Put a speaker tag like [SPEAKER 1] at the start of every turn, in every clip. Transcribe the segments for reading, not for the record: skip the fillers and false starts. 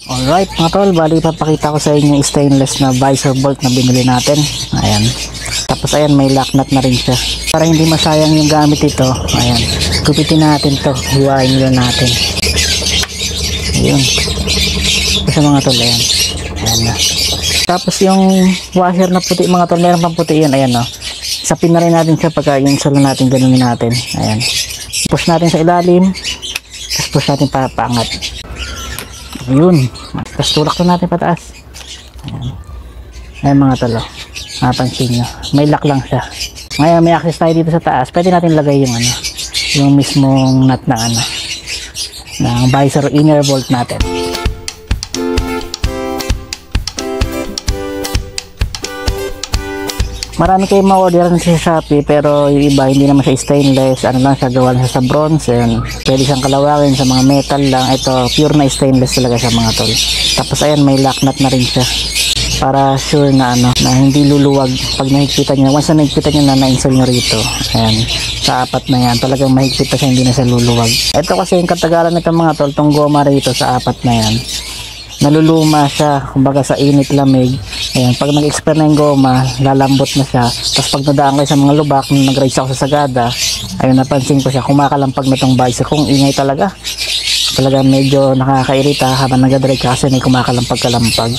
[SPEAKER 1] Alright mga tol, bali papakita ko sa inyo yung stainless na visor bolt na binili natin. Ayan. Tapos ayan, may lock nut na rin siya. Para hindi masayang yung gamit ito, ayan, gupitin natin to, hiwain nyo natin. Ayun. Sa mga tol, ayan. Ayan na. Tapos yung washer na puti mga tol, meron pang puti yan, ayan o. Sapin na rin natin siya pagka yung solo natin, ganunin natin. Ayan. Push natin sa ilalim, tapos push natin paangat. Ayun. Tapos tulak na natin pataas. Ayan. Ayan mga tolo. Napansin nyo. May lock lang siya. Ngayon may access tayo dito sa taas. Pwede natin lagay yung ano, yung mismong nut na ano, ng visor inner bolt natin. Marami kayong ma-order sa Shopee, pero yung iba hindi naman siya stainless, ano lang siya, gawa lang siya sa bronze. Ayan. Pwede siyang kalawangin sa mga metal lang. Ito pure na stainless talaga siya mga tol. Tapos ayan, may lock nut na rin siya para sure na ano, na hindi luluwag pag nahigpitan niya. Once na nahigpitan niya, na-install niyo rito, ayan, sa apat na yan, talagang mahigpit siya, hindi na siya luluwag. Ito kasi yung katagalan nito mga tol, tong goma rito sa apat na yan, naluluma siya, kumbaga sa init lamig. Ayan, pag nag-expire na yung goma, lalambot na siya. Tapos pag nadaan kayo sa mga lubak, nung nag-race ako sa Sagada, ayun, napansin ko siya, kumakalampag na tong visor. Kung ingay talaga, medyo nakakairita habang nag-drive kasi may kumakalampag-kalampag.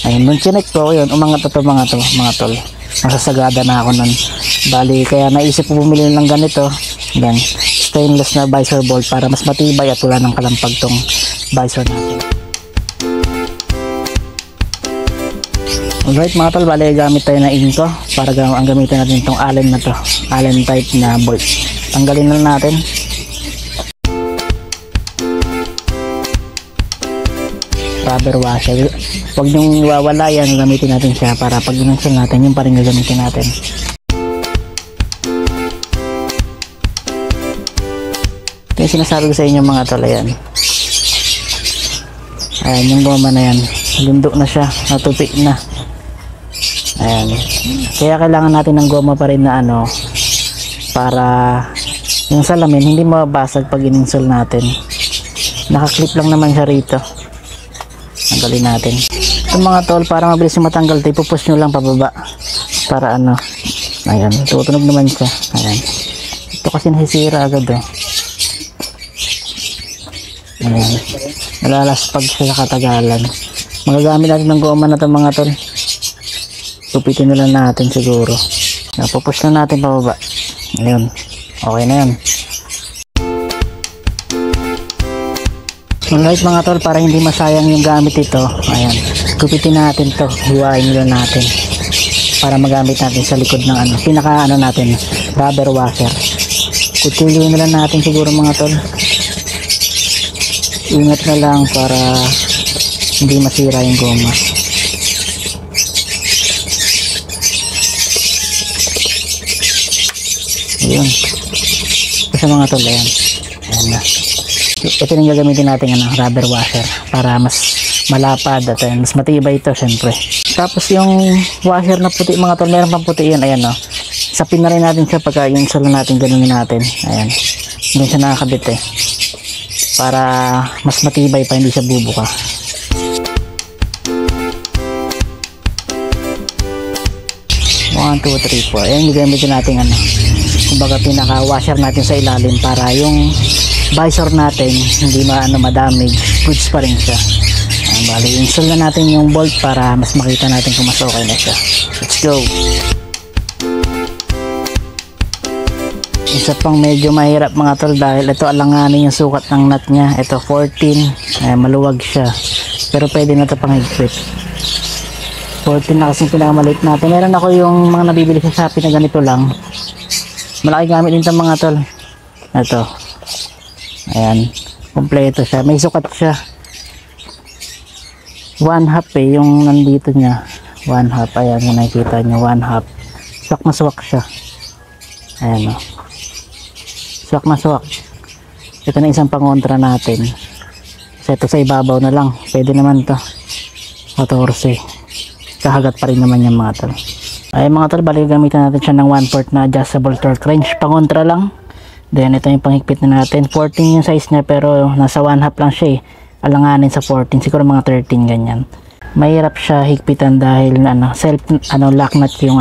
[SPEAKER 1] Ayun, nung chinek ko, yun, umangat na to mga tol. Nasa Sagada na ako nun. Bali, kaya naisip ko bumili ng ganito. Yan, stainless na visor bolt para mas matibay at wala ng kalampag tong visor natin. Alright mga tol, bali gamit tayo na inko para ang gamitin natin itong Allen na to, Allen type na bolt. Tanggalin na natin. Rubber washer, huwag nyong iwawala yan, gamitin natin siya para pag ginansan natin, yung pa rin gagamitin natin. Ito yung sinasabi ko sa inyo mga tol, ayan. Ayan, yung goma na yan, lundo na siya, natupi na. Ayan. Kaya kailangan natin ng goma pa rin na ano, para yung salamin hindi mababasag pag in-install natin. Nakaklip lang naman siya rito. Tanggalin natin. Ito mga tol, para mabilis yung matanggal, ipupush nyo lang pababa. Para ano, ayan, tutunog naman siya. Ayan. Ito kasi nasisira agad oh. Ayan. Nalalaspag siya sa katagalan. Magagamit natin ng goma na ito mga tol. Tupitin na lang natin siguro. Napupush na natin pababa. Ayun. Okay na yan. Alright mga tol, para hindi masayang yung gamit ito, ayan, gupitin natin to, hiwain nyo natin para magamit natin sa likod ng ano, pinaka ano natin, rubber washer. Kutsilyo na lang natin siguro mga tol. Ingat na lang para hindi masira yung goma. Ayun. Sa mga tol, ayan. Ayan na. Ito yung gagamitin natin ano, rubber washer para mas malapad at ayan, mas matibay ito syempre. Tapos yung washer na puti mga tol, meron pang puti yan, ayan o. Sapin na rin natin siya pagka yung solo natin, ganunin natin. Ayan. Hindi siya nakakabit eh. Para mas matibay pa, hindi siya bubuka. One, two, three, four. Ayan yung gagamitin natin ano, kumbaga pinaka washer natin sa ilalim para yung visor natin hindi madamage, goods pa rin siya. Bali, install na natin yung bolt para mas makita natin kung mas okay na siya. Let's go. Isa pang medyo mahirap mga tol dahil ito alanganin yung sukat ng nut nya. Ito 14, maluwag siya, pero pwede na ito pang higpit. 14 na kasi pinakamaliit natin. Meron ako yung mga nabibili sa Shopee na ganito lang, malaki gamit din ito mga tol. Ito, ayan, kompleto siya, may sukat siya. 1/2 eh, yung nandito niya 1/2, ayan yung nakikita nyo, 1/2. Swak na swak siya. Ayan o, swak na swak. Ito na isang pangontra natin. So ito sa ibabaw na lang, pwede naman to 14, kahagat pa rin naman yung mga tol. Ay mga tol, balik gamitan natin siya ng 1/4 na adjustable torque wrench, pangontra lang. Then ito yung panghigpit na natin, 14 yung size niya pero nasa 1/2 lang siya eh. alanganin sa 14, siguro mga 13 ganyan. Mahirap siya higpitan dahil self lock nut yung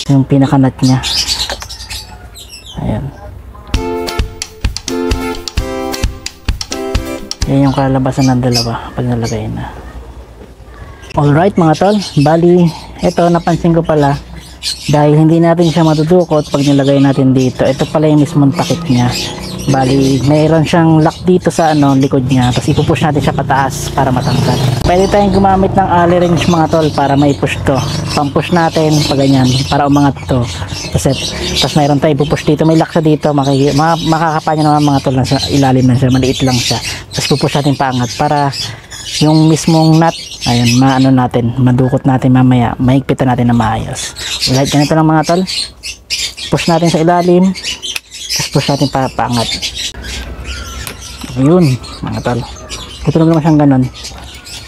[SPEAKER 1] yung pinaka nut niya. Ayan. Yan yung kalabasan ng dalawa pag nalagay na. Alright mga tol, bali ito napansin ko pala, dahil hindi natin siya matudukot pag nilagay natin dito. Ito pala yung mismong takip niya. Bali, mayroon siyang lock dito sa likod niya. Tapos ipupush natin siya pataas para matangkad. Pwede tayong gumamit ng alley wrench mga tol para maipush to. Pampush natin pag ganyan para umangat to. Tapos mayroon tayong ipupush dito. May lock siya dito. Makakapa niya naman mga tol na sa ilalim na siya. Maliit lang siya. Tapos ipupush natin paangat para yung mismong nut, ayun, madukot natin mamaya. Mahigpitan natin na maayos. Alright, ganito lang mga tol. Push natin sa ilalim. Tapos push natin paangat. Ayun mga tol, tutunog naman siyang ganun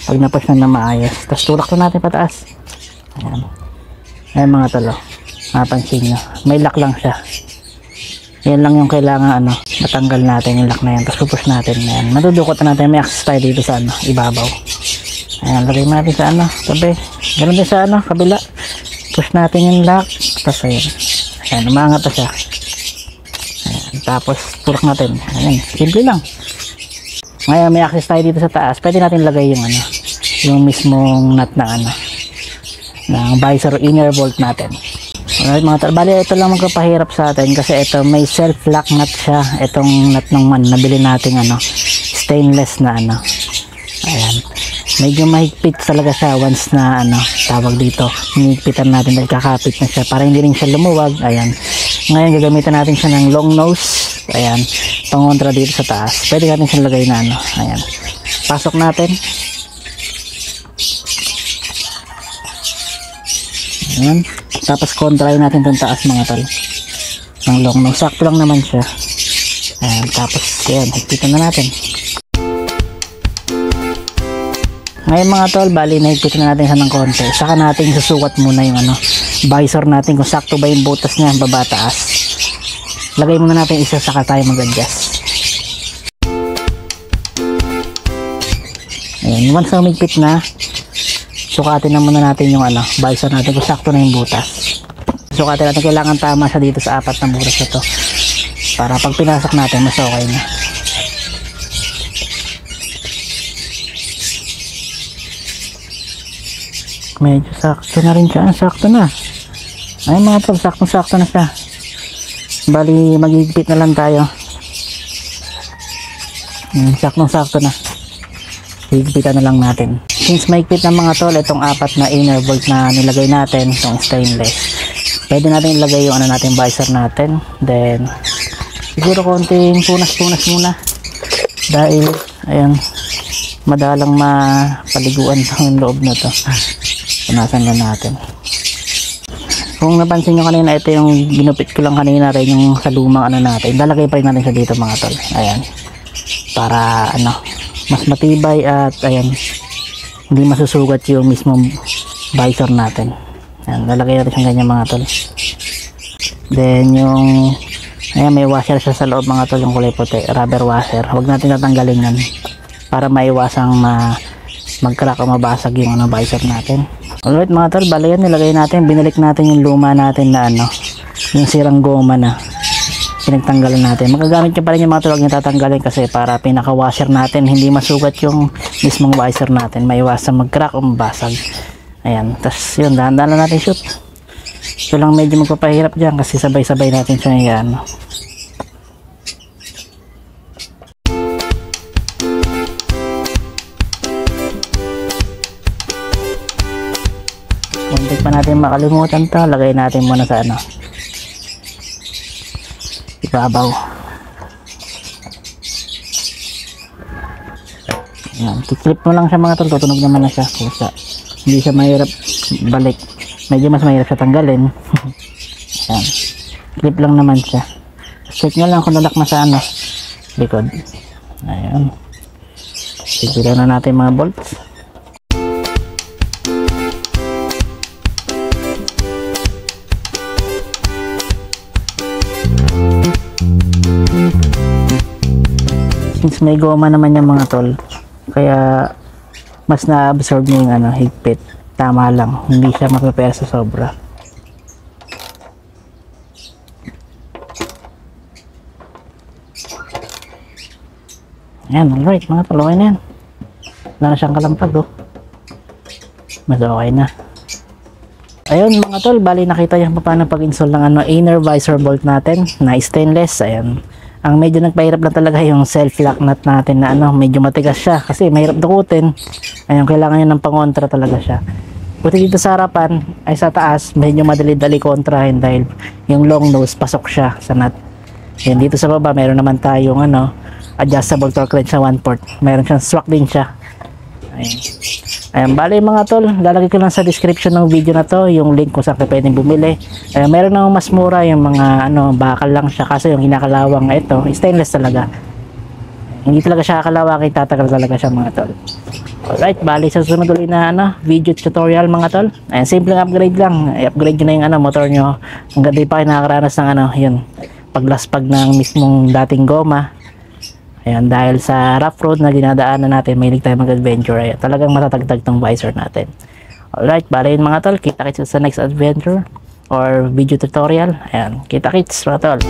[SPEAKER 1] pag na-push na maayos. Tapos tulak na natin pataas. Ayan, ayan mga tol, mapansin nyo may lock lang siya. Yan lang yung kailangan matanggal natin yung lock na yan. Tapos push natin. Ayan, madudukot na natin. May access tayo dito sa ibabaw. Ayan, lagay natin sa tabi. Ganun din sa kabila. Push natin yung lock. Tapos ayan, umangat na siya. Ayan, tapos tulak natin. Ayan, simple lang. Ngayon may access tayo dito sa taas. Pwede natin lagay yung mismong nut na ng visor inner bolt natin. Alright mga tol, bali ito lang magpapahirap sa atin kasi ito may self lock nut siya. Itong nut ng nabili natin stainless na ayan, medyo mahigpit talaga siya once na tawag dito, hinigpitan natin dahil kakapit na siya para hindi rin siya lumuwag. Ayan, ngayon gagamitan natin siya ng long nose. Ayan, pangontra dito sa taas. Pwede natin siya lagay na ayan, pasok natin. Ayan, tapos kontrahin natin itong taas mga tol ng long nose. Sakto lang naman siya. Ayan, tapos ayan, higpitan na natin. Ngayon mga tol, bali nahigpitan na natin siya ng konti. Saka natin susukat muna yung visor natin kung sakto ba yung butas niya baba taas. Lagay muna natin isa, saka tayo mag-adjust. Ayan, once na umigpit na, sukatin na muna natin yung visor natin kung sakto na yung butas. Sukatin natin, kailangan tama siya dito sa 4 na butas na to para pag pinasok natin mas okay na. Medyo sakto na rin siya. Sakto na. Ay mga tol, sakto na siya. Bali magigpit na lang tayo. Sakto na. Higpitan na lang natin. Since maigpit na mga tol, itong 4 na inner bolt na nilagay natin, itong stainless, pwede natin ilagay yung natin visor natin. Then siguro konting punas muna dahil ayan, madalang mapaliguan yung loob na to. Punasan lang natin. Kung napansin nyo kanina, ito yung ginupit ko lang kanina rin yung sa lumang natin. Lalagay pa rin natin siya dito mga tol. Ayan, para mas matibay at ayan, hindi masusugat yung mismong visor natin. Ayan, lalagay natin siyang ganyan mga tol. Then yung ayan, may washer siya sa loob mga tol, yung kulay puti, rubber washer. Huwag natin tatanggalin yan para maiwasang mag-crack o mabasag yung visor natin. Alright mga tol, bali yan, nilagay natin, binalik natin yung luma natin na yung sirang goma na pinagtanggalan natin. Magagamit nyo pa rin yung mga tol, huwag nyo tatanggalin kasi para pinaka-washer natin hindi masugat yung mismong visor natin, maiwasan mag-crack o mabasag. Ayan, tapos yun, dahan-dahan lang natin shoot. Ito lang medyo magpapahirap dyan kasi sabay-sabay natin siya yan. Hindi pa natin makalimutan to, lagay natin muna sa ibabaw. Ayan, kiklip mo lang siya mga tol, tutunog naman na siya. Kusa. Hindi siya mahirap balik, medyo mas mahirap siya tanggalin. Ayan, clip lang naman siya. Check nyo lang kung nalak na sa likod. Ayan, sigilan na natin mga bolts. Since may goma naman yung mga tol, Kaya mas na-absorb niya yung ano, higpit. Tama lang, hindi siya maprepare sa sobra. Ayan, alright mga tol, okay na yan. Wala na siyang kalampag, oh. Mas okay na. Ayun mga tol, bali nakita yung paano pag-install ng ano, inner visor bolt natin na stainless. Ayan. Ang medyo nagpahirap lang talaga yung self-lock nut natin na ano, medyo matigas siya kasi mahirap dukutin. Ayun, kailangan yun ng pangontra talaga siya. Buti dito sa harapan, ay sa taas, medyo madali-dali kontrahin dahil yung long nose pasok siya sa nut. Ayan, dito sa baba, meron naman tayong ano, adjustable torque wrench sa 1/4. Meron siyang swak din siya. Ayan. Ayan, bali mga tol, lalagay ko lang sa description ng video na to yung link kung saan kayo pwedeng bumili. Ayan, meron namang mas mura yung mga ano, bakal lang siya kasi yung kinakalawang ito, stainless talaga. Hindi talaga siya kakalawang, tatagal talaga siya mga tol. Alright, bali sa susunod ulit na ano, video tutorial mga tol. Ayan, simple upgrade lang. I-upgrade nyo na yung ano, motor nyo. Hanggang di pa kayo nakakaranas ng ano, yun, paglaspag ng mismong dating goma. Ayan, dahil sa rough road na dinadaanan natin, mahilig tayo mag-adventure. Ayan, talagang matatagtag tong visor natin. Alright, bali yun mga tol, kita-kits sa next adventure or video tutorial. Ayan, kita-kits mga tol.